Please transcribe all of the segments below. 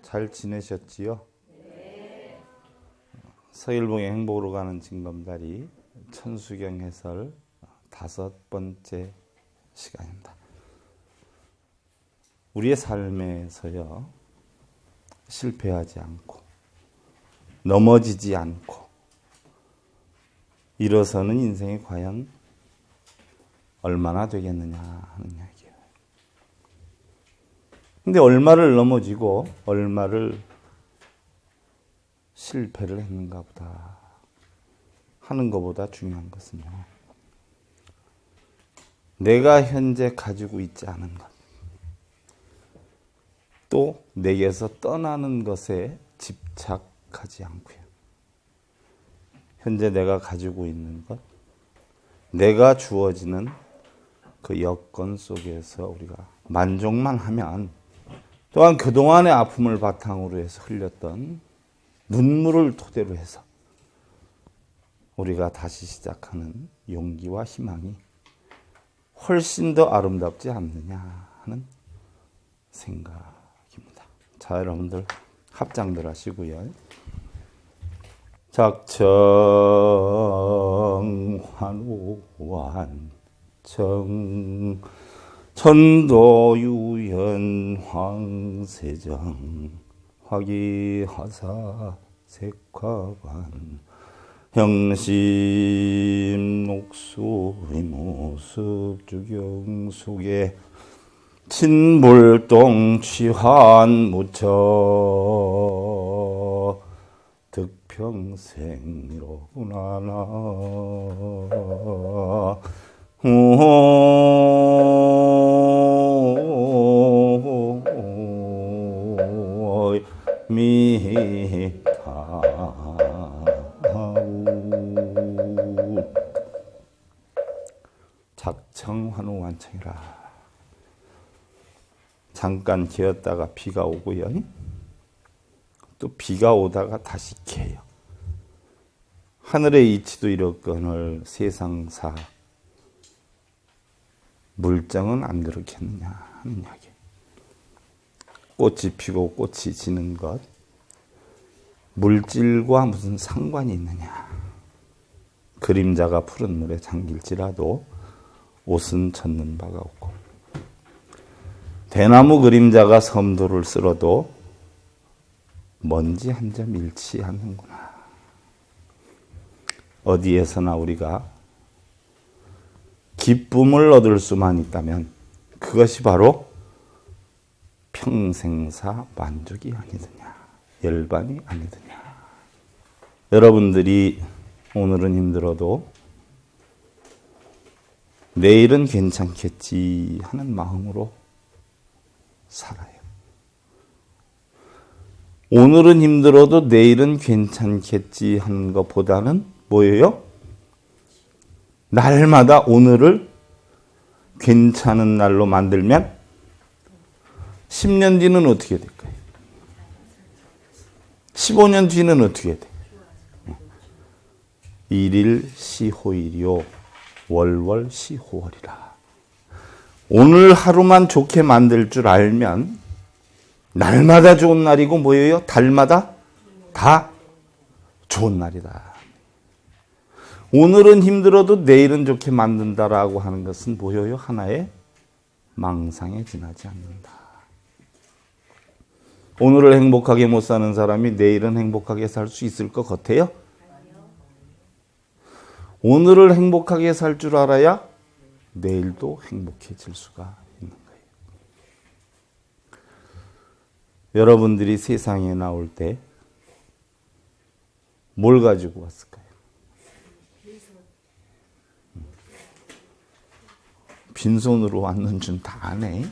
잘 지내셨지요? 서일봉의 행복으로 가는 징검다리 천수경 해설 5번째 시간입니다. 우리의 삶에서요, 실패하지 않고 넘어지지 않고 일어서는 인생이 과연 얼마나 되겠느냐 하는 이야기예요. 근데 얼마를 넘어지고 얼마를 실패를 했는가 보다 하는 것보다 중요한 것은요, 내가 현재 가지고 있지 않은 것, 또 내게서 떠나는 것에 집착하지 않고요, 현재 내가 가지고 있는 것, 내가 주어지는 그 여건 속에서 우리가 만족만 하면, 또한 그동안의 아픔을 바탕으로 해서 흘렸던 눈물을 토대로 해서 우리가 다시 시작하는 용기와 희망이 훨씬 더 아름답지 않느냐 하는 생각입니다. 자, 여러분들 합장들 하시고요. 작정환호완청 천도유연 황세정 화기하사 색화관 형심 녹수의 모습 주경 속에 친불동 취한 무처 득평생이로구나 나 작정환호완청이라. 잠깐 개었다가 비가 오고요, 또 비가 오다가 다시 개요. 하늘의 이치도 이렇거늘 세상사 물정은 안 그렇겠느냐 하는 이야기. 꽃이 피고 꽃이 지는 것, 물질과 무슨 상관이 있느냐. 그림자가 푸른 물에 잠길지라도 옷은 젖는 바가 없고, 대나무 그림자가 섬도를 쓸어도 먼지 한 점 잃지 않는구나. 어디에서나 우리가 기쁨을 얻을 수만 있다면 그것이 바로 평생사 만족이 아니더냐, 열반이 아니더냐. 여러분들이 오늘은 힘들어도 내일은 괜찮겠지 하는 마음으로 살아요. 오늘은 힘들어도 내일은 괜찮겠지 하는 것보다는 뭐예요? 날마다 오늘을 괜찮은 날로 만들면 10년 뒤는 어떻게 될까요? 15년 뒤는 어떻게 돼? 일일시호일이요 월월시호월이라. 오늘 하루만 좋게 만들 줄 알면 날마다 좋은 날이고 뭐예요? 달마다 다 좋은 날이다. 오늘은 힘들어도 내일은 좋게 만든다라고 하는 것은 뭐예요? 하나의 망상에 지나지 않는다. 오늘을 행복하게 못 사는 사람이 내일은 행복하게 살 수 있을 것 같아요? 오늘을 행복하게 살 줄 알아야 내일도 행복해질 수가 있는 거예요. 여러분들이 세상에 나올 때 뭘 가지고 왔을까요? 빈손으로 왔는 줄 다 아네.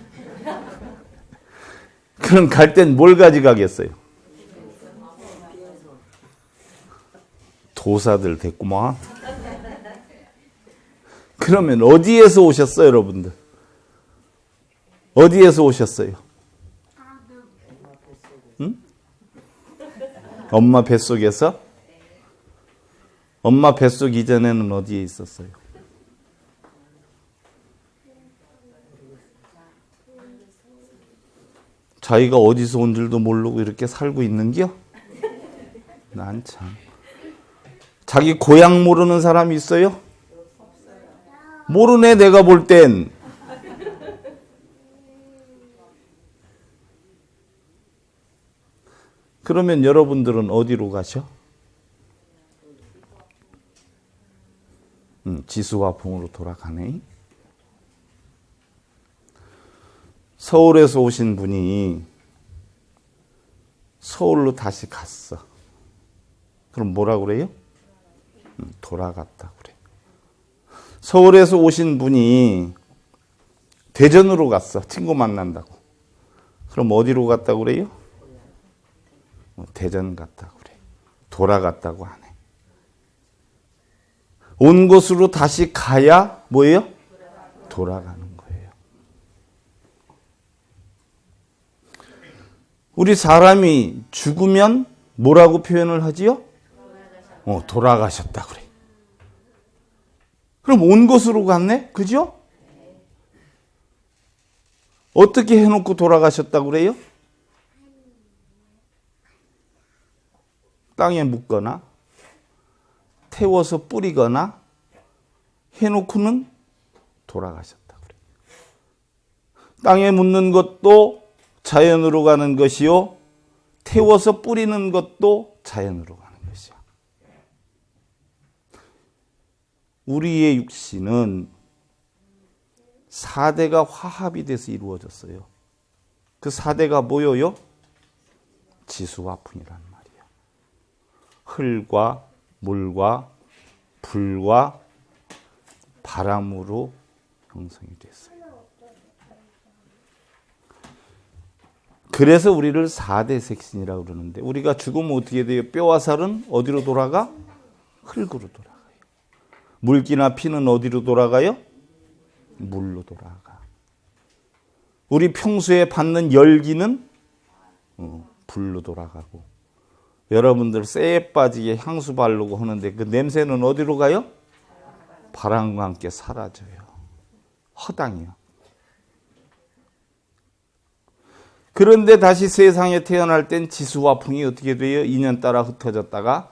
그럼 갈 땐 뭘 가져가겠어요? 도사들 됐구만. 그러면 어디에서 오셨어요, 여러분들? 어디에서 오셨어요? 응? 엄마 뱃속에서? 엄마 뱃속 이전에는 어디에 있었어요? 자기가 어디서 온 줄도 모르고 이렇게 살고 있는겨? 난 참. 자기 고향 모르는 사람이 있어요? 모르네, 내가 볼 땐. 그러면 여러분들은 어디로 가셔? 지수화풍으로 돌아가네. 서울에서 오신 분이 서울로 다시 갔어. 그럼 뭐라 그래요? 돌아갔다 그래. 서울에서 오신 분이 대전으로 갔어. 친구 만난다고. 그럼 어디로 갔다 그래요? 대전 갔다 그래. 돌아갔다고 하네. 온 곳으로 다시 가야 뭐예요? 돌아가는 거예요. 우리 사람이 죽으면 뭐라고 표현을 하지요? 돌아가셨다 그래. 그럼 온 곳으로 갔네? 그죠? 어떻게 해놓고 돌아가셨다 그래요? 땅에 묻거나 태워서 뿌리거나 해놓고는 돌아가셨다 그래. 땅에 묻는 것도 자연으로 가는 것이요, 태워서 뿌리는 것도 자연으로 가는 것이야. 우리의 육신은 4대가 화합이 돼서 이루어졌어요. 그 4대가 뭐예요? 지수화풍이란 말이야. 흙과 물과 불과 바람으로 형성이 됐어요. 그래서 우리를 4대 색신이라고 그러는데, 우리가 죽으면 어떻게 돼요? 뼈와 살은 어디로 돌아가? 흙으로 돌아가요. 물기나 피는 어디로 돌아가요? 물로 돌아가. 우리 평소에 받는 열기는 불로 돌아가고, 여러분들 쇠에 빠지게 향수 바르고 하는데 그 냄새는 어디로 가요? 바람과 함께 사라져요. 허당이요. 그런데 다시 세상에 태어날 땐 지수화풍이 어떻게 돼요? 인연 따라 흩어졌다가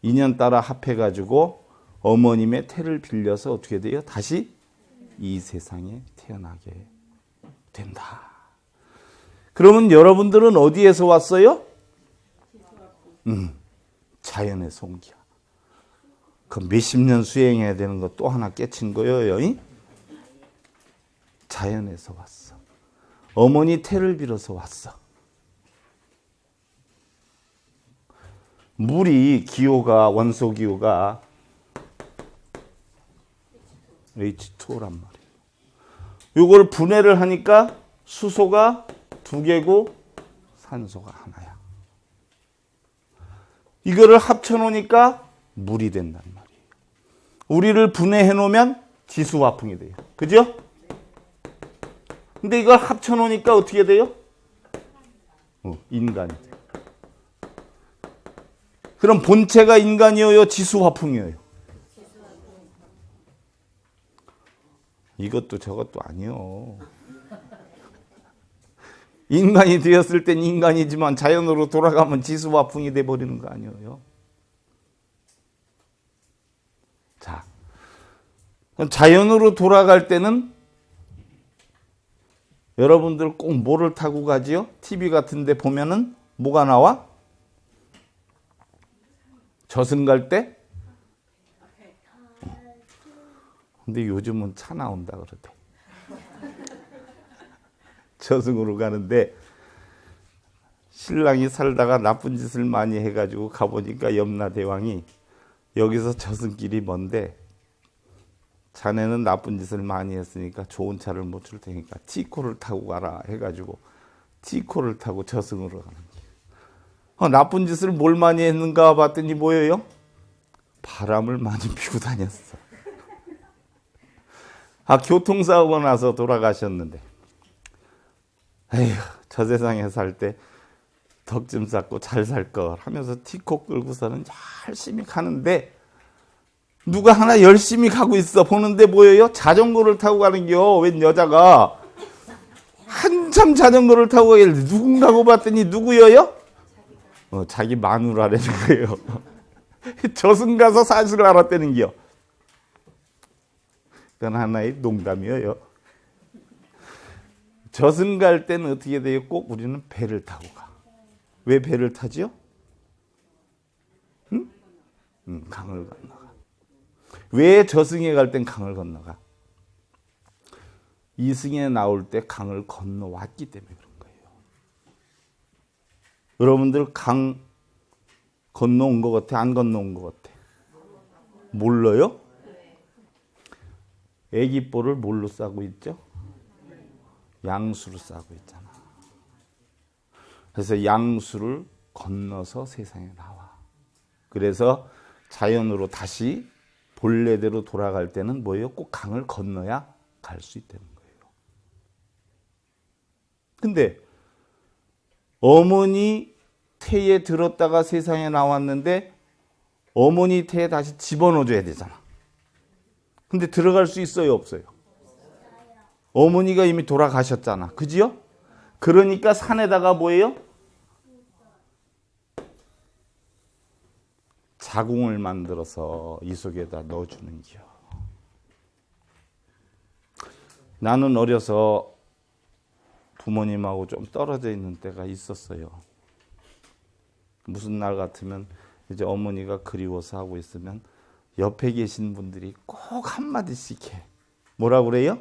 인연 따라 합해가지고 어머님의 태를 빌려서 어떻게 돼요? 다시 이 세상에 태어나게 된다. 그러면 여러분들은 어디에서 왔어요? 자연에서 온 기야. 그 몇십 년 수행해야 되는 거 또 하나 깨친 거예요. 자연에서 왔어. 어머니 태를 빌어서 왔어. 물이 기호가, 원소 기호가 H2O란 말이에요. 이걸 분해를 하니까 수소가 2개고 산소가 하나야. 이거를 합쳐놓으니까 물이 된단 말이에요. 우리를 분해해 놓으면 지수화풍이 돼요. 그죠? 근데 이걸 합쳐놓으니까 어떻게 돼요? 인간이 돼요. 그럼 본체가 인간이어요? 지수화풍이에요? 이것도 저것도 아니요. 인간이 되었을 땐 인간이지만 자연으로 돌아가면 지수화풍이 돼버리는 거 아니에요? 자, 자연으로 돌아갈 때는 여러분들 꼭 뭐를 타고 가지요? TV 같은 데 보면은 뭐가 나와? 저승 갈 때? 근데 요즘은 차 나온다 그러대. 저승으로 가는데 신랑이 살다가 나쁜 짓을 많이 해가지고 가보니까 염라대왕이 여기서 저승길이 먼데 자네는 나쁜 짓을 많이 했으니까 좋은 차를 못 줄 테니까 T코를 타고 가라 해가지고 T코를 타고 저승으로 가는 거예요. 나쁜 짓을 뭘 많이 했는가 봤더니 뭐예요? 바람을 많이 피고 다녔어. 교통사고가 나서 돌아가셨는데, 에휴, 저 세상에 살 때 덕 좀 쌓고 잘 살 걸 하면서 T코 끌고서는 열심히 가는데 누가 하나 열심히 가고 있어. 보는데 뭐예요? 자전거를 타고 가는겨. 웬 여자가 한참 자전거를 타고 가길래 누군가고 봤더니 누구여요? 자기 마누라라는 거예요. 저승 가서 사실을 알았다는 게요. 그건 하나의 농담이에요. 저승 갈 때는 어떻게 돼요? 꼭 우리는 배를 타고 가. 왜 배를 타지요? 응? 강을 건너가. 왜 저승에 갈 땐 강을 건너가? 이승에 나올 때 강을 건너왔기 때문에 그런 거예요. 여러분들 강 건너온 것 같아? 안 건너온 것 같아? 몰라요? 애기뽀를 뭘로 싸고 있죠? 양수로 싸고 있잖아. 그래서 양수를 건너서 세상에 나와. 그래서 자연으로 다시 본래대로 돌아갈 때는 뭐예요? 꼭 강을 건너야 갈 수 있다는 거예요. 근데 어머니 태에 들었다가 세상에 나왔는데 어머니 태에 다시 집어넣어줘야 되잖아. 근데 들어갈 수 있어요? 없어요? 어머니가 이미 돌아가셨잖아. 그지요? 그러니까 산에다가 뭐예요? 자궁을 만들어서 이 속에다 넣어주는 기요. 나는 어려서 부모님하고 좀 떨어져 있는 때가 있었어요. 무슨 날 같으면 이제 어머니가 그리워서 하고 있으면 옆에 계신 분들이 꼭 한마디씩 해. 뭐라고 그래요?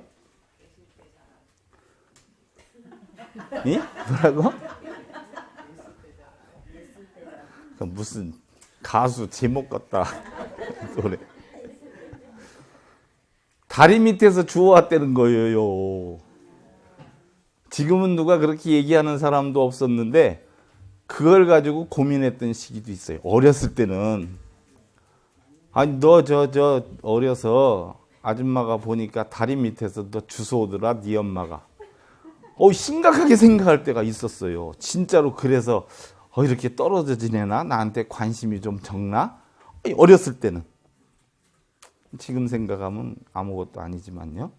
예? 뭐라고? 무슨 가수 제목 같다. 노래. 다리 밑에서 주워왔다는 거예요. 지금은 누가 그렇게 얘기하는 사람도 없었는데 그걸 가지고 고민했던 시기도 있어요. 어렸을 때는 아니 너 저 어려서 아줌마가 보니까 다리 밑에서 너 주워오더라 네 엄마가. 심각하게 생각할 때가 있었어요. 진짜로. 그래서 이렇게 떨어져 지내나? 나한테 관심이 좀 적나? 어렸을 때는. 지금 생각하면 아무것도 아니지만요.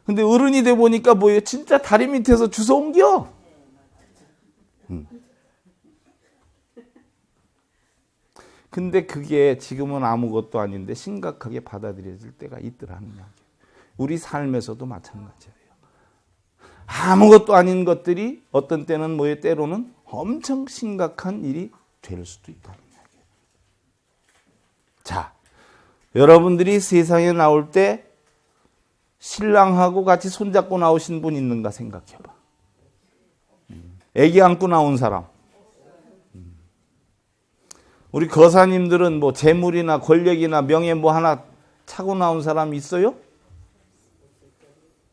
근데 어른이 돼 보니까 뭐예요? 진짜 다리 밑에서 주워온겨. 근데 그게 지금은 아무것도 아닌데 심각하게 받아들여질 때가 있더라는 이야기예요. 우리 삶에서도 마찬가지예요. 아무것도 아닌 것들이 어떤 때는 뭐예요? 때로는 엄청 심각한 일이 될 수도 있다는 이야기예요. 자, 여러분들이 세상에 나올 때 신랑하고 같이 손잡고 나오신 분 있는가 생각해봐. 애기 안고 나온 사람. 우리 거사님들은 뭐 재물이나 권력이나 명예 뭐 하나 차고 나온 사람 있어요?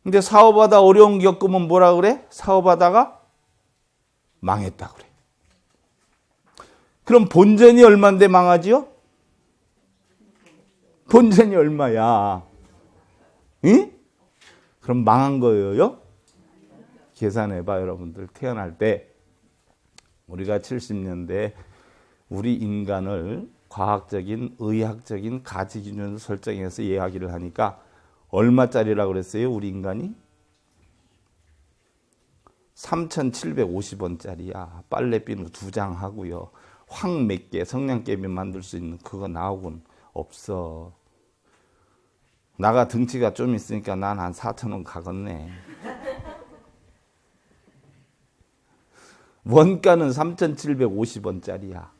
근데 사업하다 어려운 겪으면 뭐라 그래? 사업하다가 망했다 그래. 그럼 본전이 얼마인데 망하지요? 본전이 얼마야? 응? 그럼 망한 거예요? 계산해봐 여러분들. 태어날 때 우리가 70년대에 우리 인간을 과학적인 의학적인 가치 기준을 설정해서 이야기를 하니까 얼마짜리라고 그랬어요? 우리 인간이? 3,750원짜리야. 빨래비누 2장 하고요. 황 몇 개 성냥개비 만들 수 있는 그거 나오고는 없어. 나가 등치가 좀 있으니까 난 한 4,000원 가겠네. 원가는 3,750원짜리야.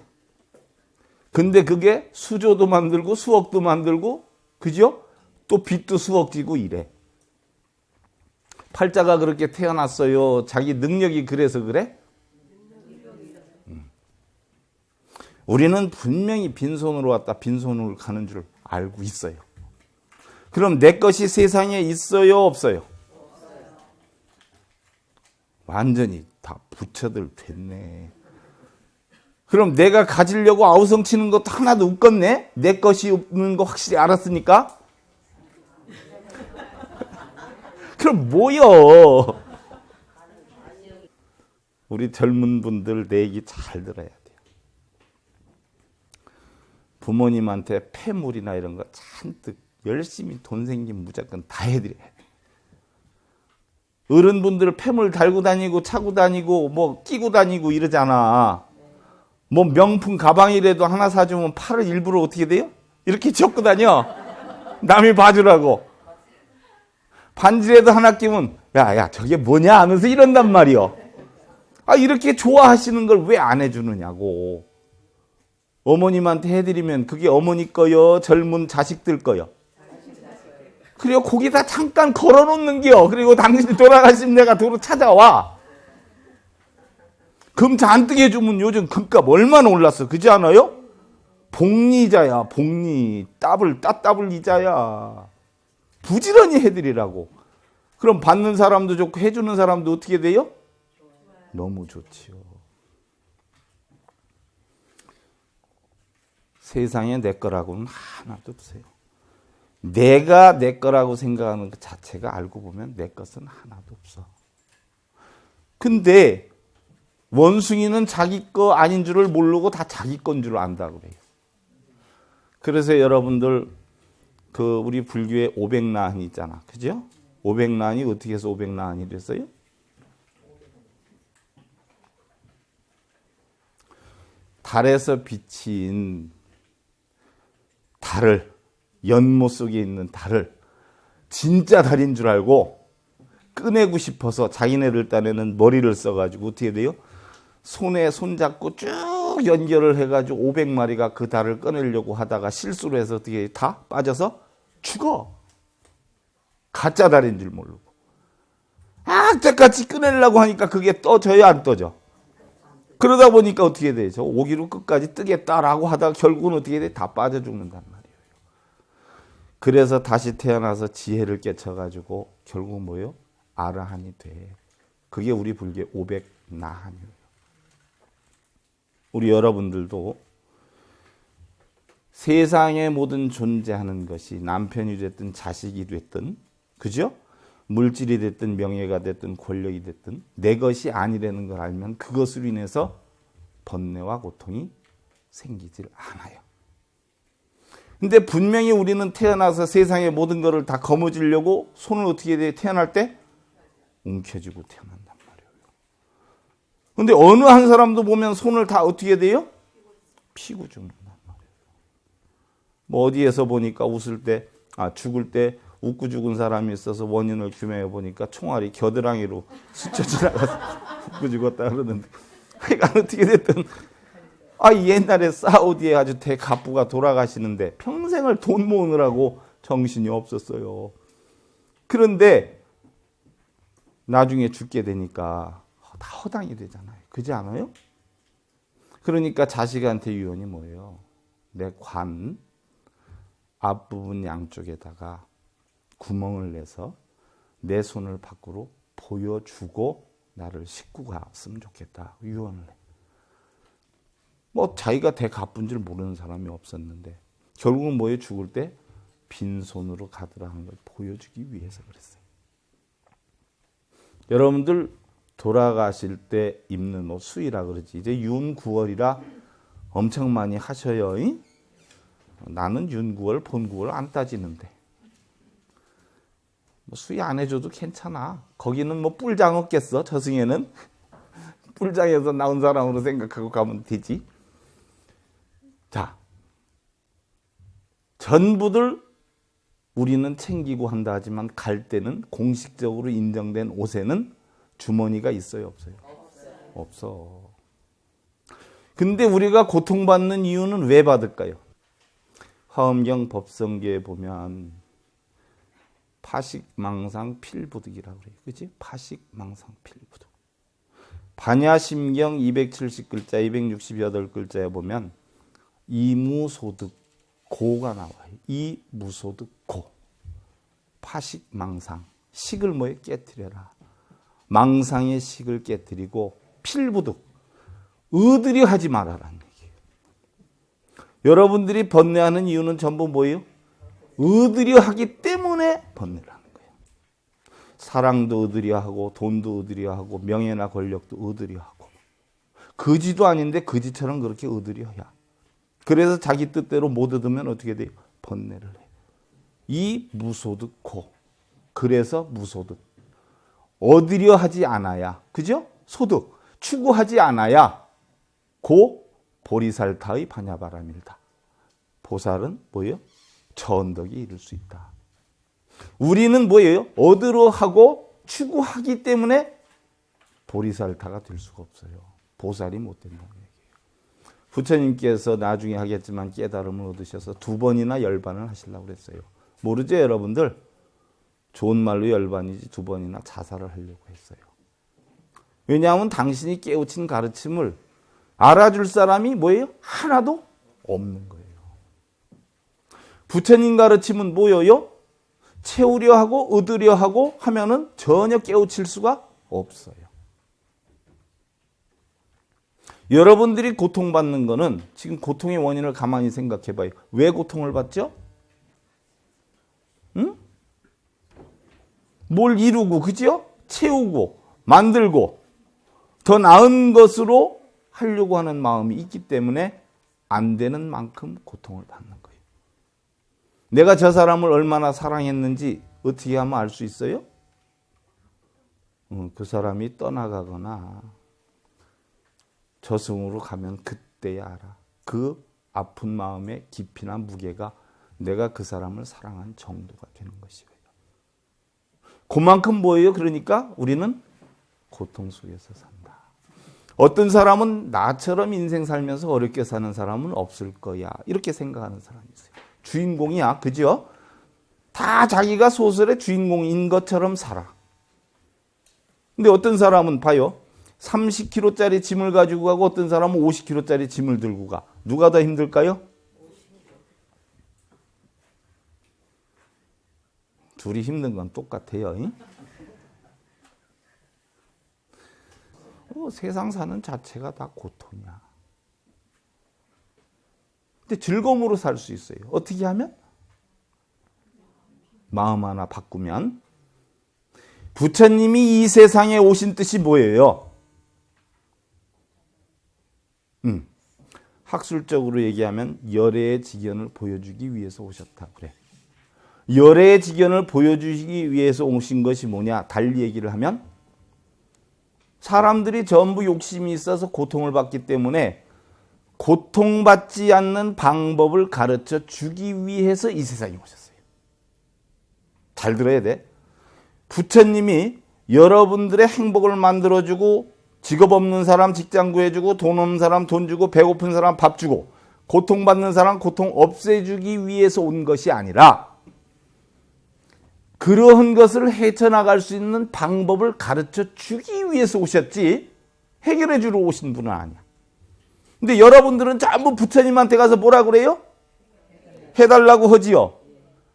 근데 그게 수조도 만들고 수억도 만들고 그죠? 또 빚도 수억 지고 이래. 팔자가 그렇게 태어났어요. 자기 능력이 그래서 그래? 우리는 분명히 빈손으로 왔다 빈손으로 가는 줄 알고 있어요. 그럼 내 것이 세상에 있어요? 없어요? 완전히 다 부처들 됐네. 그럼 내가 가지려고 아우성치는 것도 하나도 없겠네? 내 것이 없는 거 확실히 알았으니까? 그럼 뭐요? 우리 젊은 분들 내 얘기 잘 들어야 돼요. 부모님한테 폐물이나 이런 거 잔뜩 열심히 돈 생기면 무조건 다 해드려야 돼. 어른분들 폐물 달고 다니고 차고 다니고 뭐 끼고 다니고 이러잖아. 뭐 명품 가방이라도 하나 사주면 팔을 일부러 어떻게 돼요? 이렇게 젓고 다녀. 남이 봐주라고. 반지라도 하나 끼면 야 저게 뭐냐 하면서 이런단 말이요. 아 이렇게 좋아하시는 걸 왜 안 해주느냐고. 어머님한테 해드리면 그게 어머니 거요 젊은 자식들 거요. 그리고 거기다 잠깐 걸어놓는겨. 그리고 당신이 돌아가시면 내가 도로 찾아와. 금 잔뜩 해주면 요즘 금값 얼마나 올랐어. 그지 않아요? 복리이자야. 복리. 따블 이자야. 부지런히 해드리라고. 그럼 받는 사람도 좋고 해주는 사람도 어떻게 돼요? 너무 좋지요. 세상에 내 거라고는 하나도 없어요. 내가 내 거라고 생각하는 것 자체가 알고 보면 내 것은 하나도 없어. 근데 원숭이는 자기 거 아닌 줄을 모르고 다 자기 건 줄 안다고 그래요. 그래서 여러분들 그 우리 불교에 500나한이 있잖아. 그죠? 500나한이 어떻게 해서 500나한이 됐어요? 달에서 비친 달을, 연못 속에 있는 달을 진짜 달인 줄 알고 꺼내고 싶어서 자기네들 딴에는 머리를 써가지고 어떻게 돼요? 손에 손잡고 쭉 연결을 해가지고 500마리가 그 달을 꺼내려고 하다가 실수로 해서 어떻게 다 빠져서 죽어. 가짜 달인 줄 모르고. 악착같이 꺼내려고 하니까 그게 떠져야 안 떠져. 그러다 보니까 어떻게 돼? 저 오기로 끝까지 뜨겠다라고 하다가 결국은 어떻게 돼? 다 빠져 죽는단 말이에요. 그래서 다시 태어나서 지혜를 깨쳐가지고 결국 뭐예요? 아라한이 돼. 그게 우리 불교의 500나한이에요. 우리 여러분들도 세상의 모든 존재하는 것이 남편이 됐든 자식이 됐든, 그죠? 물질이 됐든 명예가 됐든 권력이 됐든 내 것이 아니라는 걸 알면 그것으로 인해서 번뇌와 고통이 생기질 않아요. 근데 분명히 우리는 태어나서 세상의 모든 것을 다 거머쥐려고 손을 어떻게 돼? 태어날 때 움켜쥐고 태어난단 말이에요. 근데 어느 한 사람도 보면 손을 다 어떻게 돼요? 피고 죽는단 말이에요. 뭐 어디에서 보니까 웃을 때, 죽을 때 웃고 죽은 사람이 있어서 원인을 규명해 보니까 총알이 겨드랑이로 스쳐 지나가서 웃고 죽었다 그러는데, 그러니까 어떻게 됐든 옛날에 사우디에 아주 대가부가 돌아가시는데 평생을 돈 모으느라고 정신이 없었어요. 그런데 나중에 죽게 되니까 다 허당이 되잖아요. 그렇지 않아요? 그러니까 자식한테 유언이 뭐예요? 내 관 앞부분 양쪽에다가 구멍을 내서 내 손을 밖으로 보여주고 나를 싣고 갔으면 좋겠다. 유언을 해. 뭐 자기가 대가쁜 줄 모르는 사람이 없었는데 결국은 뭐예요? 죽을 때 빈손으로 가더라 하는 걸 보여주기 위해서 그랬어요. 여러분들 돌아가실 때 입는 옷 수의라 그러지. 이제 윤 9월이라 엄청 많이 하셔요. 나는 윤 9월, 본 9월 안 따지는데. 뭐 수의 안 해줘도 괜찮아. 거기는 뭐 뿔장 없겠어. 저승에는. 뿔장에서 나온 사람으로 생각하고 가면 되지. 자, 전부들 우리는 챙기고 한다 하지만 갈 때는 공식적으로 인정된 옷에는 주머니가 있어요, 없어요? 없어. 근데 우리가 고통받는 이유는 왜 받을까요? 화엄경 법성계에 보면 파식망상 필부득이라고 그래요. 그렇지? 파식망상 필부득. 반야심경 270글자, 268글자에 보면 이무소득 고가 나와요. 이무소득 고. 파식망상. 식을 뭐에 깨뜨려라. 망상의 식을 깨뜨리고 필부득. 의들여 하지 말아라는 얘기예요. 여러분들이 번뇌하는 이유는 전부 뭐예요? 의들여 하기 때문에 번뇌를 하는 거예요. 사랑도 의들여 하고 돈도 의들여 하고 명예나 권력도 의들여 하고 거지도 아닌데 거지처럼 그렇게 의들여 해야. 그래서 자기 뜻대로 못 얻으면 어떻게 돼요? 번뇌를 해요. 이 무소득 고. 그래서 무소득. 얻으려 하지 않아야, 그죠? 소득 추구하지 않아야 고 보리살타의 반야바람일다. 보살은 뭐예요? 천덕이 이룰 수 있다. 우리는 뭐예요? 얻으려 하고 추구하기 때문에 보리살타가 될 수가 없어요. 보살이 못 된다는 얘기예요. 부처님께서 나중에 하겠지만 깨달음을 얻으셔서 2번이나 열반을 하시려고 그랬어요. 모르죠, 여러분들? 좋은 말로 열반이지 2번이나 자살을 하려고 했어요. 왜냐하면 당신이 깨우친 가르침을 알아줄 사람이 뭐예요? 하나도 없는 거예요. 부처님 가르침은 뭐예요? 채우려 하고 얻으려 하고 하면은 전혀 깨우칠 수가 없어요. 여러분들이 고통받는 거는 지금 고통의 원인을 가만히 생각해 봐요. 왜 고통을 받죠? 응? 뭘 이루고, 그죠? 채우고, 만들고, 더 나은 것으로 하려고 하는 마음이 있기 때문에 안 되는 만큼 고통을 받는 거예요. 내가 저 사람을 얼마나 사랑했는지 어떻게 하면 알 수 있어요? 그 사람이 떠나가거나 저승으로 가면 그때야 알아. 그 아픈 마음의 깊이나 무게가 내가 그 사람을 사랑한 정도가 되는 것이에요. 그만큼 뭐예요? 그러니까 우리는 고통 속에서 산다. 어떤 사람은 나처럼 인생 살면서 어렵게 사는 사람은 없을 거야. 이렇게 생각하는 사람이 있어요. 주인공이야. 그죠? 다 자기가 소설의 주인공인 것처럼 살아. 근데 어떤 사람은 봐요. 30kg짜리 짐을 가지고 가고 어떤 사람은 50kg짜리 짐을 들고 가. 누가 더 힘들까요? 둘이 힘든 건 똑같아요. 세상 사는 자체가 다 고통이야. 근데 즐거움으로 살 수 있어요. 어떻게 하면? 마음 하나 바꾸면. 부처님이 이 세상에 오신 뜻이 뭐예요? 학술적으로 얘기하면 열애의 직연을 보여주기 위해서 오셨다 그래. 열애의 직연을 보여주기 위해서 오신 것이 뭐냐? 달리 얘기를 하면 사람들이 전부 욕심이 있어서 고통을 받기 때문에 고통받지 않는 방법을 가르쳐 주기 위해서 이 세상에 오셨어요. 잘 들어야 돼. 부처님이 여러분들의 행복을 만들어주고 직업 없는 사람 직장 구해주고 돈 없는 사람 돈 주고 배고픈 사람 밥 주고 고통받는 사람 고통 없애주기 위해서 온 것이 아니라 그러한 것을 헤쳐나갈 수 있는 방법을 가르쳐 주기 위해서 오셨지 해결해 주러 오신 분은 아니야. 근데 여러분들은 전부 부처님한테 가서 뭐라 그래요? 해달라고 하지요.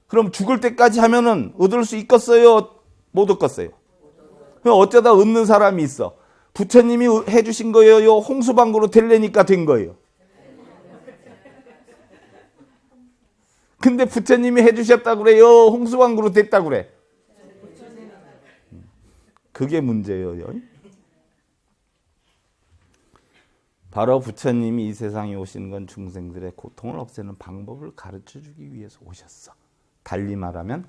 그럼 죽을 때까지 하면은 얻을 수 있겠어요? 못 얻겠어요? 그럼 어쩌다 얻는 사람이 있어. 부처님이 해주신 거예요? 홍수방구로 되려니까 된 거예요. 근데 부처님이 해주셨다고 그래요? 홍수방구로 됐다고 그래? 그게 문제예요. 바로 부처님이 이 세상에 오신 건 중생들의 고통을 없애는 방법을 가르쳐주기 위해서 오셨어. 달리 말하면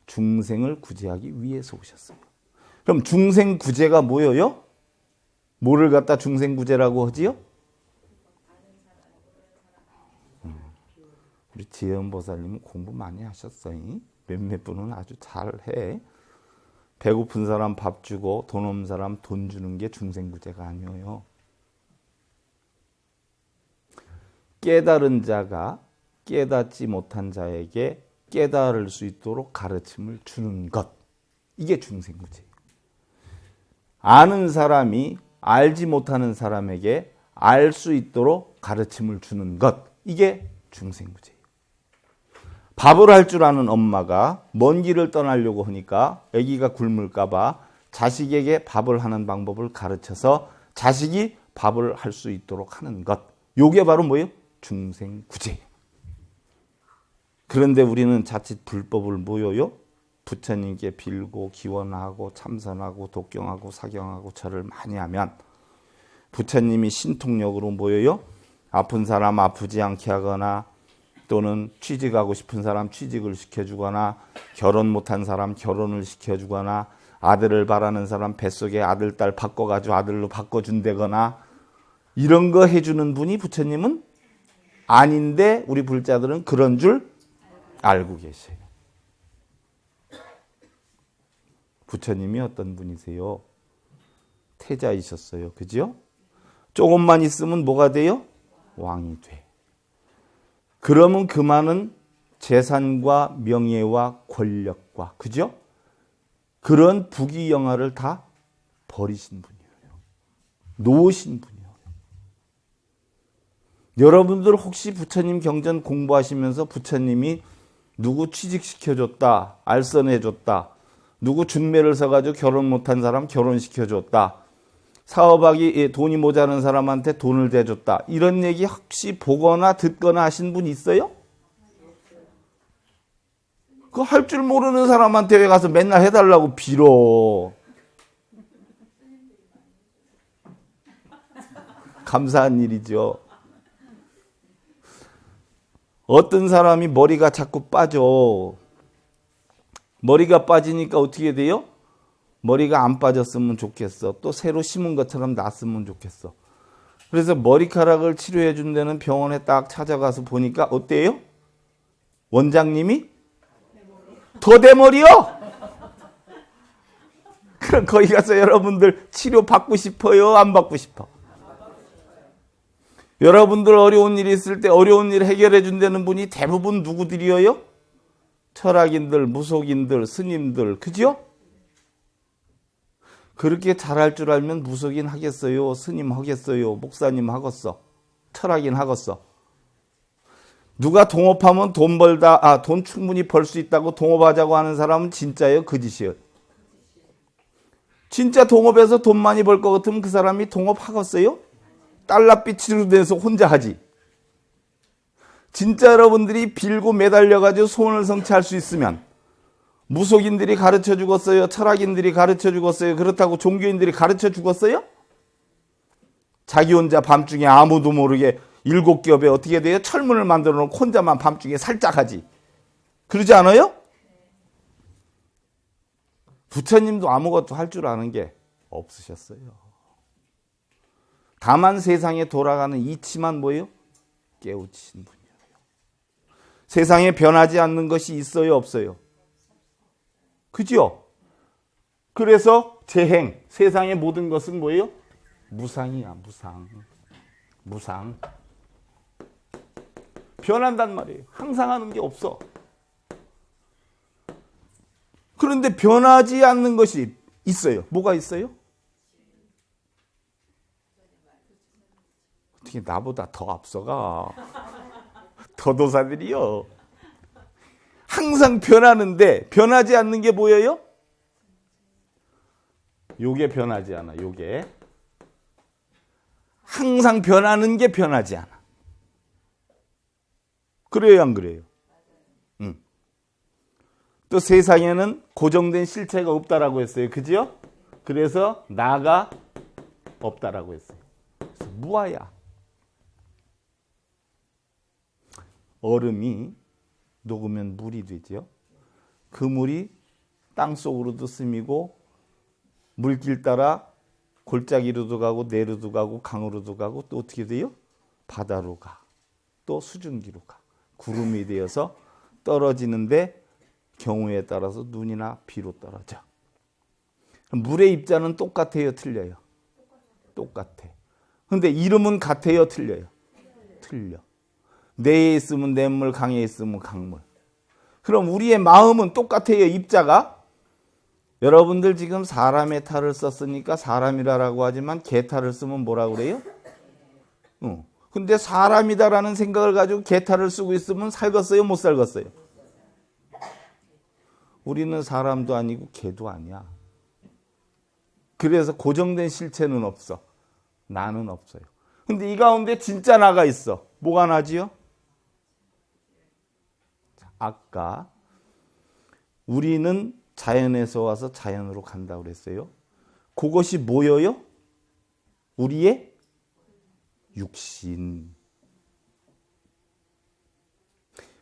중생을 구제하기 위해서 오셨어요. 그럼 중생 구제가 뭐예요? 뭐를 갖다 중생 구제라고 하지요? 우리 지혜은보살님은 공부 많이 하셨어요. 몇몇 분은 아주 잘해. 배고픈 사람 밥 주고 돈 없는 사람 돈 주는 게 중생 구제가 아니에요. 깨달은 자가 깨닫지 못한 자에게 깨달을 수 있도록 가르침을 주는 것. 이게 중생 구제예요. 아는 사람이 알지 못하는 사람에게 알 수 있도록 가르침을 주는 것. 이게 중생 구제예요. 밥을 할 줄 아는 엄마가 먼 길을 떠나려고 하니까 아기가 굶을까 봐 자식에게 밥을 하는 방법을 가르쳐서 자식이 밥을 할 수 있도록 하는 것. 이게 바로 뭐예요? 중생 구제예요. 그런데 우리는 자칫 불법을 뭐예요? 부처님께 빌고 기원하고 참선하고 독경하고 사경하고 절을 많이 하면 부처님이 신통력으로 뭐예요? 아픈 사람 아프지 않게 하거나 또는 취직하고 싶은 사람 취직을 시켜주거나 결혼 못한 사람 결혼을 시켜주거나 아들을 바라는 사람 뱃속에 아들, 딸 바꿔가지고 아들로 바꿔준다거나 이런 거 해주는 분이 부처님은 아닌데 우리 불자들은 그런 줄 알고 계세요. 부처님이 어떤 분이세요? 태자이셨어요. 그죠? 조금만 있으면 뭐가 돼요? 왕이 돼. 그러면 그 많은 재산과 명예와 권력과 그죠? 그런 부귀영화를 다 버리신 분이에요. 놓으신 분이에요. 여러분들 혹시 부처님 경전 공부하시면서 부처님이 누구 취직시켜줬다, 알선해줬다, 누구 준매를 서가지고 결혼 못한 사람 결혼시켜줬다, 사업하기 돈이 모자란 사람한테 돈을 대줬다, 이런 얘기 혹시 보거나 듣거나 하신 분 있어요? 그거 할 줄 모르는 사람한테 왜 가서 맨날 해달라고 빌어. 감사한 일이죠. 어떤 사람이 머리가 자꾸 빠져. 머리가 빠지니까 어떻게 돼요? 머리가 안 빠졌으면 좋겠어. 또 새로 심은 것처럼 났으면 좋겠어. 그래서 머리카락을 치료해 준 데는 병원에 딱 찾아가서 보니까 어때요? 원장님이 더 대머리요? 그럼 거기 가서 여러분들 치료 받고 싶어요? 안 받고 싶어? 여러분들 어려운 일이 있을 때 어려운 일 해결해 준다는 분이 대부분 누구들이에요? 철학인들, 무속인들, 스님들, 그죠? 그렇게 잘할 줄 알면 무속인 하겠어요? 스님 하겠어요? 목사님 하겠어? 철학인 하겠어? 누가 동업하면 돈 충분히 벌 수 있다고 동업하자고 하는 사람은 진짜예요? 거짓이에요? 진짜 동업해서 돈 많이 벌 것 같으면 그 사람이 동업하겠어요? 달러빛으로 돼서 혼자 하지. 진짜 여러분들이 빌고 매달려가지고 소원을 성취할 수 있으면 무속인들이 가르쳐 주겠어요? 철학인들이 가르쳐 주겠어요? 그렇다고 종교인들이 가르쳐 주겠어요? 자기 혼자 밤중에 아무도 모르게 7겹에 어떻게 돼요? 철문을 만들어 놓고 혼자만 밤중에 살짝 하지. 그러지 않아요? 부처님도 아무것도 할 줄 아는 게 없으셨어요. 다만 세상에 돌아가는 이치만 뭐예요? 깨우치신 분이에요. 세상에 변하지 않는 것이 있어요? 없어요? 그죠? 그래서 재행, 세상의 모든 것은 뭐예요? 무상이야, 무상. 무상. 변한단 말이에요. 항상 하는 게 없어. 그런데 변하지 않는 것이 있어요. 뭐가 있어요? 어떻게 나보다 더 앞서가? 더도사들이요. 항상 변하는데 변하지 않는 게 뭐예요? 요게 변하지 않아. 요게. 항상 변하는 게 변하지 않아. 그래요, 안 그래요? 또 세상에는 고정된 실체가 없다라고 했어요. 그죠? 그래서 나가 없다라고 했어요. 그래서 무아야. 얼음이 녹으면 물이 되죠. 그 물이 땅속으로도 스미고 물길 따라 골짜기로도 가고 내로도 가고 강으로도 가고 또 어떻게 돼요? 바다로 가. 또 수증기로 가. 구름이 되어서 떨어지는데 경우에 따라서 눈이나 비로 떨어져. 물의 입자는 똑같아요? 틀려요? 똑같아. 근데 이름은 같아요? 틀려요? 틀려. 내에 있으면 냇물, 강에 있으면 강물. 그럼 우리의 마음은 똑같아요? 입자가? 여러분들 지금 사람의 탈을 썼으니까 사람이라고 하지만 개탈을 쓰면 뭐라고 그래요? 근데 사람이다라는 생각을 가지고 개탈을 쓰고 있으면 살겠어요? 못 살겠어요? 우리는 사람도 아니고 개도 아니야. 그래서 고정된 실체는 없어. 나는 없어요. 근데 이 가운데 진짜 나가 있어. 뭐가 나지요? 아까 우리는 자연에서 와서 자연으로 간다고 그랬어요. 그것이 뭐예요? 우리의 육신.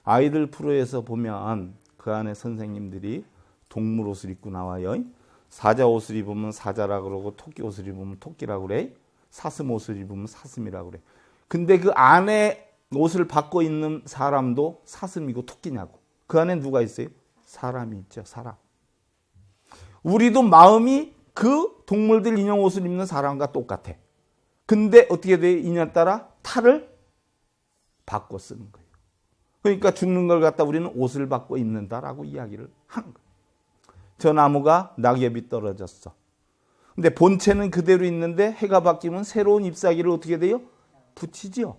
아이들 프로에서 보면 그 안에 선생님들이 동물 옷을 입고 나와요. 사자 옷을 입으면 사자라 그러고 토끼 옷을 입으면 토끼라 그래. 사슴 옷을 입으면 사슴이라 그래. 근데 그 안에 옷을 받고 있는 사람도 사슴이고 토끼냐고. 그 안에 누가 있어요? 사람이 있죠. 사람. 우리도 마음이 그 동물들 인형 옷을 입는 사람과 똑같아. 근데 어떻게 돼? 인연 따라 탈을 바꿔 쓰는 거예요. 그러니까 죽는 걸 갖다 우리는 옷을 바꿔 입는다라고 이야기를 하는 거예요. 저 나무가 낙엽이 떨어졌어. 근데 본체는 그대로 있는데 해가 바뀌면 새로운 잎사귀를 어떻게 돼요? 붙이죠.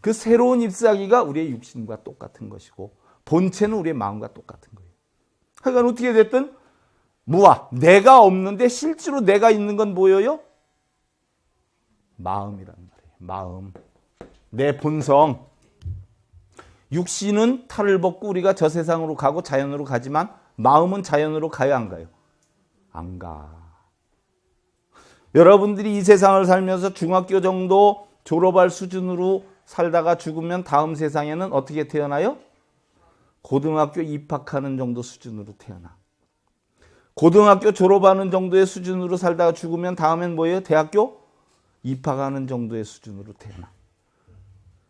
그 새로운 잎사귀가 우리의 육신과 똑같은 것이고 본체는 우리의 마음과 똑같은 거예요. 그러니까 어떻게 됐든 무아, 내가 없는데 실제로 내가 있는 건 뭐예요? 마음이란 말이에요. 마음. 내 본성. 육신은 탈을 벗고 우리가 저 세상으로 가고 자연으로 가지만 마음은 자연으로 가요, 안 가요? 안 가. 여러분들이 이 세상을 살면서 중학교 정도 졸업할 수준으로 살다가 죽으면 다음 세상에는 어떻게 태어나요? 고등학교 입학하는 정도 수준으로 태어나. 고등학교 졸업하는 정도의 수준으로 살다가 죽으면 다음엔 뭐예요? 대학교 입학하는 정도의 수준으로 태어나.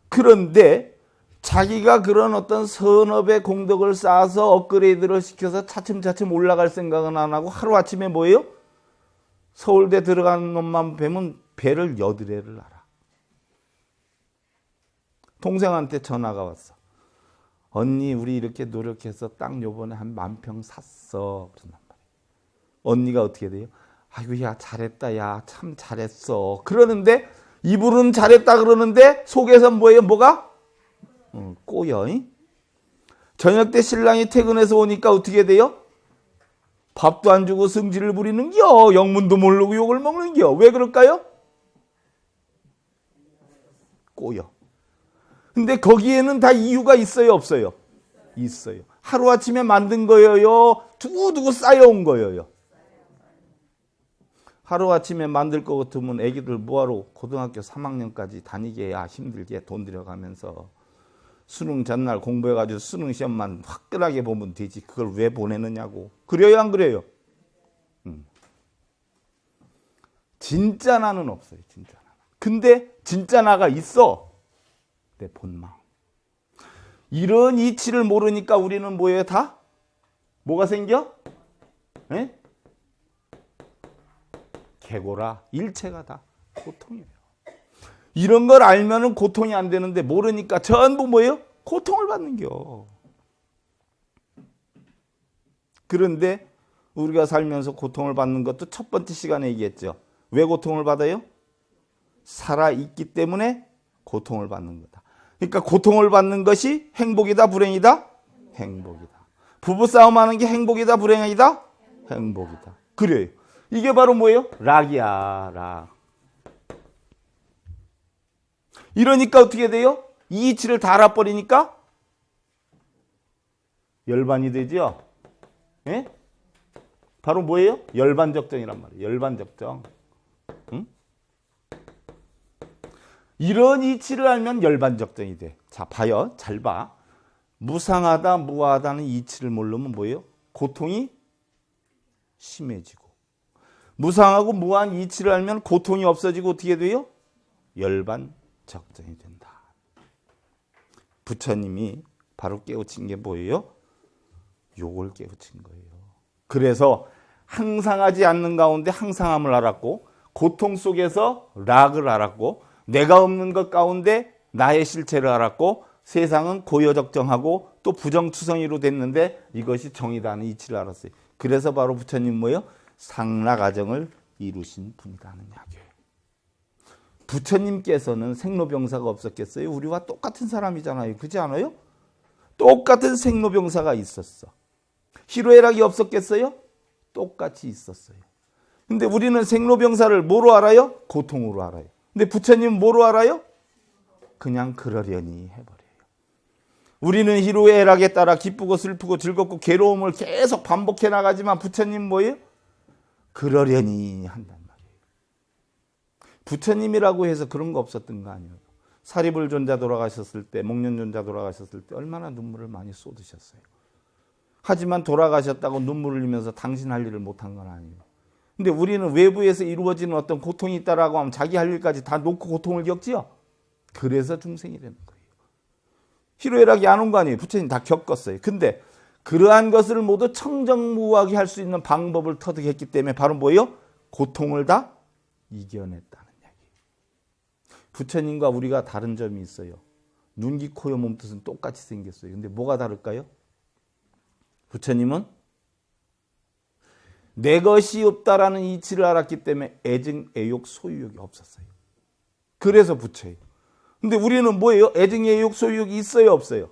그런데 자기가 그런 어떤 선업의 공덕을 쌓아서 업그레이드를 시켜서 차츰차츰 올라갈 생각은 안 하고 하루아침에 뭐예요? 서울대 들어가는 놈만 뵈면 배를 8회를 알아. 동생한테 전화가 왔어. 언니 우리 이렇게 노력해서 땅 요번에 한 10,000평 샀어. 그런단 말이야. 언니가 어떻게 돼요? 아이고 야 잘했다 야 참 잘했어. 그러는데 입으로는 잘했다 그러는데 속에서 뭐예요? 뭐가? 꼬여. 저녁 때 신랑이 퇴근해서 오니까 어떻게 돼요? 밥도 안 주고 성질을 부리는겨. 영문도 모르고 욕을 먹는겨. 왜 그럴까요? 꼬여. 근데 거기에는 다 이유가 있어요, 없어요? 있어요. 하루아침에 만든 거예요? 두고두고 쌓여온 거예요? 하루아침에 만들 것 같으면 애기들 뭐하러 고등학교 3학년까지 다니게 해야 힘들게 돈 들여가면서 수능 전날 공부해가지고 수능 시험만 화끈하게 보면 되지. 그걸 왜 보내느냐고. 그래요, 안 그래요? 진짜 나는 없어요, 진짜 나. 근데 진짜 나가 있어. 내 본마음. 이런 이치를 모르니까 우리는 뭐예요, 다? 뭐가 생겨? 에? 개고라. 일체가 다 고통이에요. 이런 걸 알면은 고통이 안 되는데 모르니까 전부 뭐예요? 고통을 받는겨. 그런데 우리가 살면서 고통을 받는 것도 첫 번째 시간에 얘기했죠. 왜 고통을 받아요? 살아있기 때문에 고통을 받는 거다. 그러니까 고통을 받는 것이 행복이다, 불행이다? 행복이다. 부부싸움하는 게 행복이다, 불행이다? 행복이다. 그래요. 이게 바로 뭐예요? 락이야, 락. 이러니까 어떻게 돼요? 이 이치를 다 알아버리니까 열반이 되죠? 예? 바로 뭐예요? 열반적정이란 말이에요. 열반적정. 응? 이런 이치를 알면 열반적정이 돼. 자, 봐요. 잘 봐. 무상하다, 무아하다는 이치를 모르면 뭐예요? 고통이 심해지고. 무상하고 무한 이치를 알면 고통이 없어지고 어떻게 돼요? 열반적정이 된다. 부처님이 바로 깨우친 게 뭐예요? 요걸 깨우친 거예요. 그래서 항상하지 않는 가운데 항상함을 알았고 고통 속에서 락을 알았고 내가 없는 것 가운데 나의 실체를 알았고 세상은 고여적정하고 또 부정투성이로 됐는데 이것이 정의다는 이치를 알았어요. 그래서 바로 부처님 뭐예요? 상락아정을 이루신 분이라는 이야기예요. 부처님께서는 생로병사가 없었겠어요? 우리와 똑같은 사람이잖아요. 그렇지 않아요? 똑같은 생로병사가 있었어. 희로애락이 없었겠어요? 똑같이 있었어요. 근데 우리는 생로병사를 뭐로 알아요? 고통으로 알아요. 근데 부처님은 뭐로 알아요? 그냥 그러려니 해버려요. 우리는 희로애락에 따라 기쁘고 슬프고 즐겁고 괴로움을 계속 반복해 나가지만 부처님 뭐예요? 그러려니 한단 말이에요. 부처님이라고 해서 그런 거 없었던 거 아니에요. 사리불 존자 돌아가셨을 때, 목련존자 돌아가셨을 때 얼마나 눈물을 많이 쏟으셨어요. 하지만 돌아가셨다고 눈물 흘리면서 당신 할 일을 못한 건 아니에요. 근데 우리는 외부에서 이루어지는 어떤 고통이 있다라고 하면 자기 할 일까지 다 놓고 고통을 겪지요. 그래서 중생이 되는 거예요. 희로애락이 안 온 거 아니에요. 부처님 다 겪었어요. 근데 그러한 것을 모두 청정무하게 할 수 있는 방법을 터득했기 때문에 바로 뭐예요? 고통을 다 이겨냈다는 얘기예요. 부처님과 우리가 다른 점이 있어요. 눈, 귀, 코, 여, 몸뜻은 똑같이 생겼어요. 근데 뭐가 다를까요? 부처님은 내 것이 없다라는 이치를 알았기 때문에 애증, 애욕, 소유욕이 없었어요. 그래서 부처예요. 근데 우리는 뭐예요? 애증, 애욕, 소유욕이 있어요, 없어요?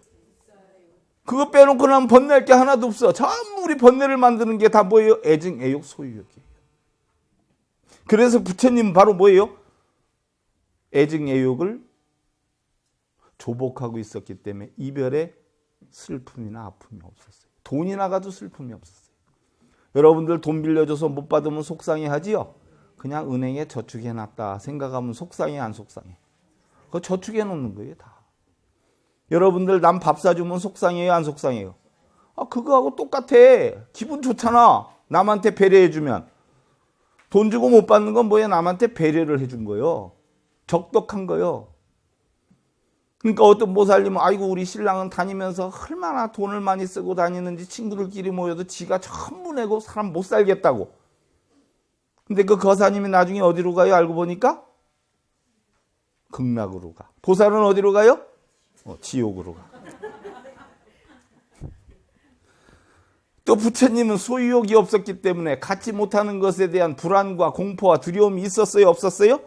그거 빼놓고 나면 번뇌할 게 하나도 없어. 전부 우리 번뇌를 만드는 게 다 뭐예요? 애증, 애욕, 소유욕이에요. 그래서 부처님은 바로 뭐예요? 애증, 애욕을 조복하고 있었기 때문에 이별에 슬픔이나 아픔이 없었어요. 돈이 나가도 슬픔이 없었어요. 여러분들 돈 빌려줘서 못 받으면 속상해 하지요? 그냥 은행에 저축해놨다 생각하면 속상해, 안 속상해? 그거 저축해놓는 거예요, 다. 여러분들 남 밥 사주면 속상해요, 안 속상해요? 그거하고 똑같아. 기분 좋잖아. 남한테 배려해주면. 돈 주고 못 받는 건 뭐예요? 남한테 배려를 해준 거예요. 적덕한 거예요. 그러니까 어떤 모살님은 아이고 우리 신랑은 다니면서 얼마나 돈을 많이 쓰고 다니는지 친구들끼리 모여도 지가 전부 내고 사람 못 살겠다고. 근데 그 거사님이 나중에 어디로 가요? 알고 보니까 극락으로 가. 보살은 어디로 가요? 지옥으로 가. 또 부처님은 소유욕이 없었기 때문에 갖지 못하는 것에 대한 불안과 공포와 두려움이 있었어요? 없었어요?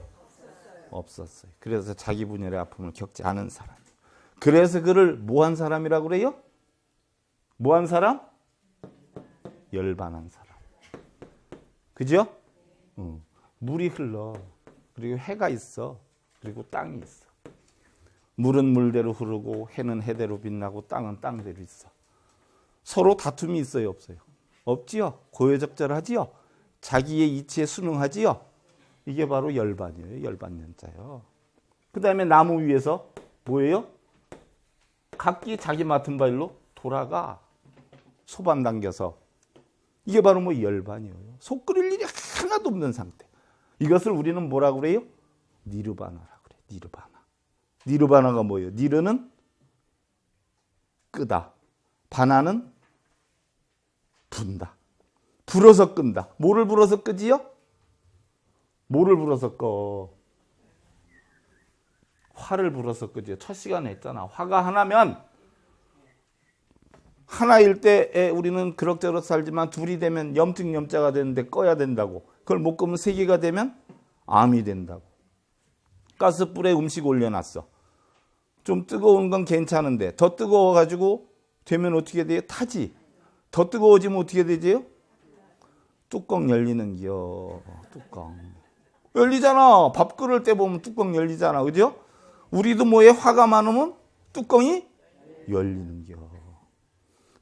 없었어요. 그래서 자기 분열의 아픔을 겪지 않은 사람. 그래서 그를 뭐한 사람이라고 그래요? 뭐한 사람? 열반한 사람. 그죠? 물이 흘러. 그리고 해가 있어. 그리고 땅이 있어. 물은 물대로 흐르고 해는 해대로 빛나고 땅은 땅대로 있어. 서로 다툼이 있어요, 없어요? 없지요. 고여적절하지요. 자기의 이치에 순응하지요. 이게 바로 열반이에요. 열반연자요. 그 다음에 나무 위에서 뭐예요? 각기 자기 맡은 바일로 돌아가. 소반 당겨서. 이게 바로 뭐 열반이에요. 속 끓일 일이 하나도 없는 상태. 이것을 우리는 뭐라고 그래요? 니르바나라고 그래요. 니르바나. 니르바나가 뭐예요? 니르는 끄다. 바나는 분다. 불어서 끈다. 뭐를 불어서 끄지요? 뭐를 불어서 꺼? 화를 불어서 끄지요. 첫 시간에 했잖아. 화가 하나면 하나일 때 우리는 그럭저럭 살지만 둘이 되면 염증염자가 되는데 꺼야 된다고. 그걸 못 끄면 세 개가 되면 암이 된다고. 가스불에 음식 올려놨어. 좀 뜨거운 건 괜찮은데 더 뜨거워가지고 되면 어떻게 돼요? 타지. 더 뜨거워지면 어떻게 되지요? 뚜껑 열리는겨. 뚜껑. 열리잖아. 밥 끓을 때 보면 뚜껑 열리잖아. 그죠? 우리도 뭐에 화가 많으면 뚜껑이 열리는겨.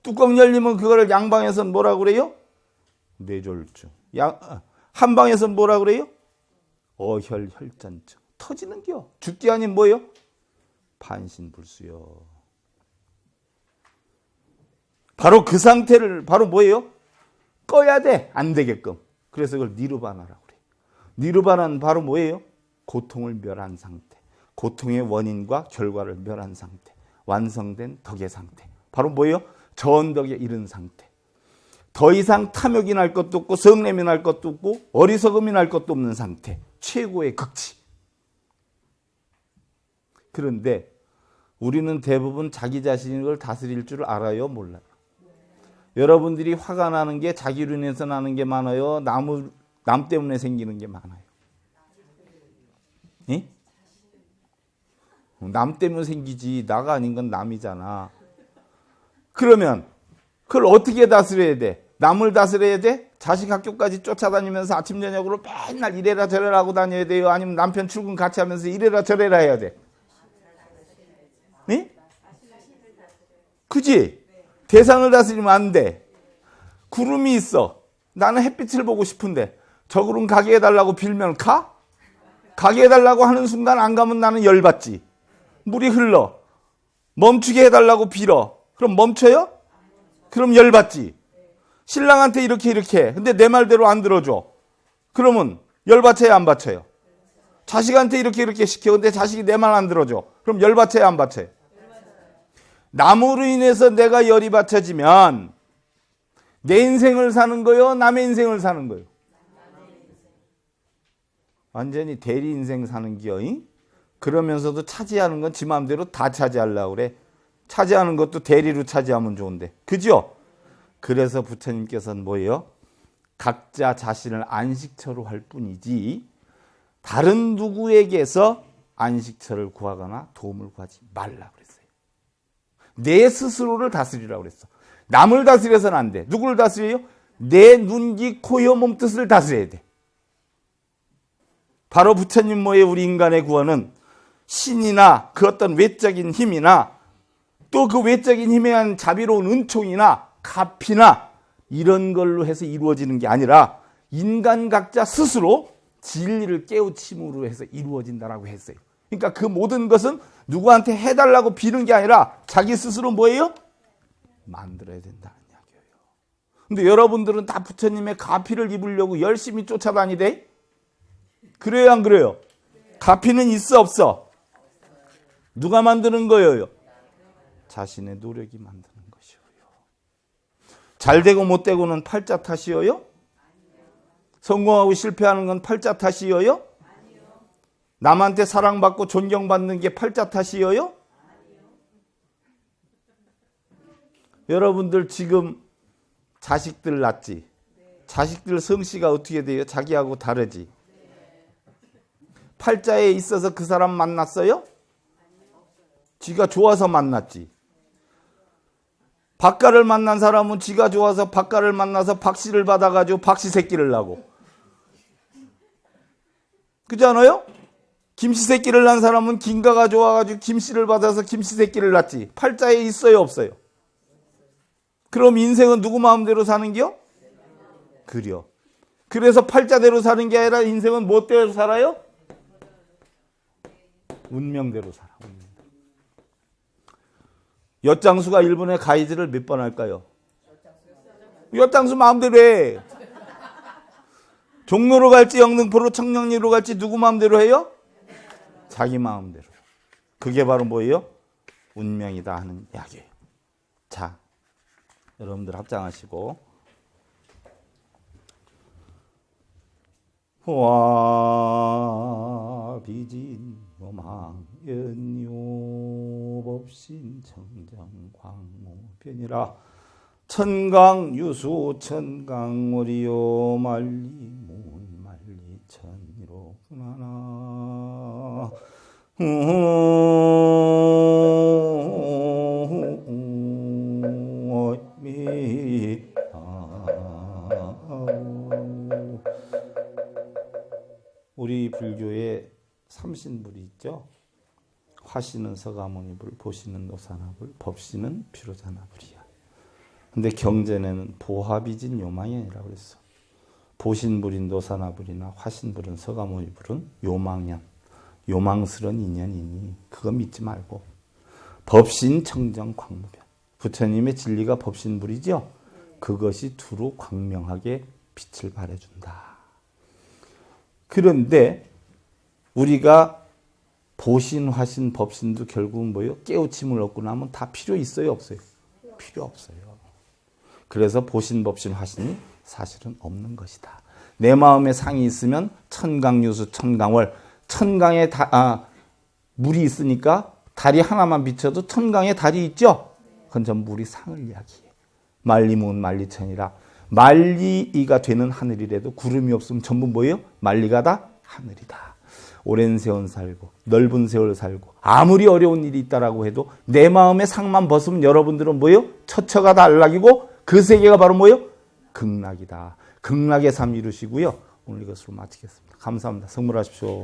뚜껑 열리면 그거를 양방에서는 뭐라고 그래요? 뇌졸중. 한방에서는 뭐라고 그래요? 혈전증. 터지는겨. 죽기 아닌 뭐예요? 반신불수요. 바로 그 상태를 바로 뭐예요? 꺼야 돼. 안 되게끔. 그래서 그걸 니르바나라고 그래요. 니르바나는 바로 뭐예요? 고통을 멸한 상태. 고통의 원인과 결과를 멸한 상태. 완성된 덕의 상태. 바로 뭐예요? 저언덕에 이른 상태. 더 이상 탐욕이 날 것도 없고 성냄이 날 것도 없고 어리석음이 날 것도 없는 상태. 최고의 극치. 그런데 우리는 대부분 자기 자신을 다스릴 줄 알아요? 몰라요? 여러분들이 화가 나는 게 자기로 인해서 나는 게 많아요? 남 때문에 생기는 게 많아요? 예? 남 때문에 생기지 나가 아닌 건 남이잖아. 그러면 그걸 어떻게 다스려야 돼? 남을 다스려야 돼? 자식 학교까지 쫓아다니면서 아침 저녁으로 맨날 이래라 저래라 하고 다녀야 돼요? 아니면 남편 출근 같이 하면서 이래라 저래라 해야 돼? 네? 그지? 대상을 다스리면 안 돼. 구름이 있어. 나는 햇빛을 보고 싶은데 저 구름 가게 해달라고 빌면 가? 가게 해달라고 하는 순간 안 가면 나는 열받지. 물이 흘러. 멈추게 해달라고 빌어. 그럼 멈춰요? 그럼 열받지. 신랑한테 이렇게 해. 근데 내 말대로 안 들어줘. 그러면 열받쳐야 안 받쳐요? 자식한테 이렇게 시켜. 근데 자식이 내 말 안 들어줘. 그럼 열받쳐야 안 받쳐요? 남으로 인해서 내가 열이 받쳐지면 내 인생을 사는 거요? 남의 인생을 사는 거요? 완전히 대리 인생 사는 기여. 그러면서도 차지하는 건 지 마음대로 다 차지하려고 그래. 차지하는 것도 대리로 차지하면 좋은데. 그죠? 그래서 부처님께서는 뭐예요? 각자 자신을 안식처로 할 뿐이지 다른 누구에게서 안식처를 구하거나 도움을 구하지 말라고 그랬어요. 내 스스로를 다스리라고 그랬어. 남을 다스려서는 안 돼. 누구를 다스려요? 내 눈, 귀, 코, 혀, 몸뜻을 다스려야 돼. 바로 부처님 뭐예요? 우리 인간의 구원은 신이나 그 어떤 외적인 힘이나 또 그 외적인 힘에 의한 자비로운 은총이나 가피나 이런 걸로 해서 이루어지는 게 아니라 인간 각자 스스로 진리를 깨우침으로 해서 이루어진다라고 했어요. 그러니까 그 모든 것은 누구한테 해달라고 비는 게 아니라 자기 스스로 뭐예요? 만들어야 된다는 이야기예요. 근데 여러분들은 다 부처님의 가피를 입으려고 열심히 쫓아다니대? 그래요, 안 그래요? 가피는 있어, 없어? 누가 만드는 거예요? 자신의 노력이 만드는 것이에요. 잘 되고 못 되고는 팔자 탓이에요? 성공하고 실패하는 건 팔자 탓이에요? 남한테 사랑받고 존경받는 게 팔자 탓이에요? 여러분들 지금 자식들 낳지? 자식들 성씨가 어떻게 돼요? 자기하고 다르지? 팔자에 있어서 그 사람 만났어요? 지가 좋아서 만났지. 박가를 만난 사람은 지가 좋아서 박가를 만나서 박씨를 받아가지고 박씨 새끼를 낳고. 그렇지 않아요? 김씨 새끼를 낳은 사람은 김가가 좋아가지고 김씨를 받아서 김씨 새끼를 낳지. 팔자에 있어요, 없어요? 그럼 인생은 누구 마음대로 사는 게요? 그려. 그래서 팔자대로 사는 게 아니라 인생은 뭐대로 살아요? 운명대로 살아. 엿장수가 일본에 가이드를 몇 번 할까요? 엿장수 마음대로 해. 종로로 갈지 영등포로 청량리로 갈지 누구 마음대로 해요? 자기 마음대로. 그게 바로 뭐예요? 운명이다 하는 이야기예요. 자, 여러분들 합장하시고 와 비진 요망연요 법신 청정 광무변이라 천강유수 천강오리요 만리문 만리천이로구나. 우리 불교에 삼신불이 있죠. 화신은 서가모니불, 보신은 노사나불, 법신은 비로자나불이야. 근데 경전에는 보화비진 요망연이라고 그랬어. 보신불인 노사나불이나 화신불은 서가모니불은 요망연, 요망스러운 인연이니 그거 믿지 말고 법신 청정 광무변. 부처님의 진리가 법신불이죠. 그것이 두루 광명하게 빛을 발해준다. 그런데 우리가 보신, 화신, 법신도 결국은 뭐예요? 깨우침을 얻고 나면 다 필요 있어요, 없어요? 필요 없어요. 그래서 보신, 법신, 화신이 사실은 없는 것이다. 내 마음에 상이 있으면 천강유수, 천강월, 천강에 물이 있으니까 달이 하나만 비춰도 천강에 달이 있죠? 그건 전부 물이 상을 이야기해. 만리문 만리천이라. 만리가 되는 하늘이라도 구름이 없으면 전부 뭐예요? 만리가 다 하늘이다. 오랜 세월 살고 넓은 세월 살고 아무리 어려운 일이 있다라고 해도 내 마음의 상만 벗으면 여러분들은 뭐예요? 처처가 다 안락이고 그 세계가 바로 뭐예요? 극락이다. 극락의 삶 이루시고요. 오늘 이것으로 마치겠습니다. 감사합니다. 성불하십시오.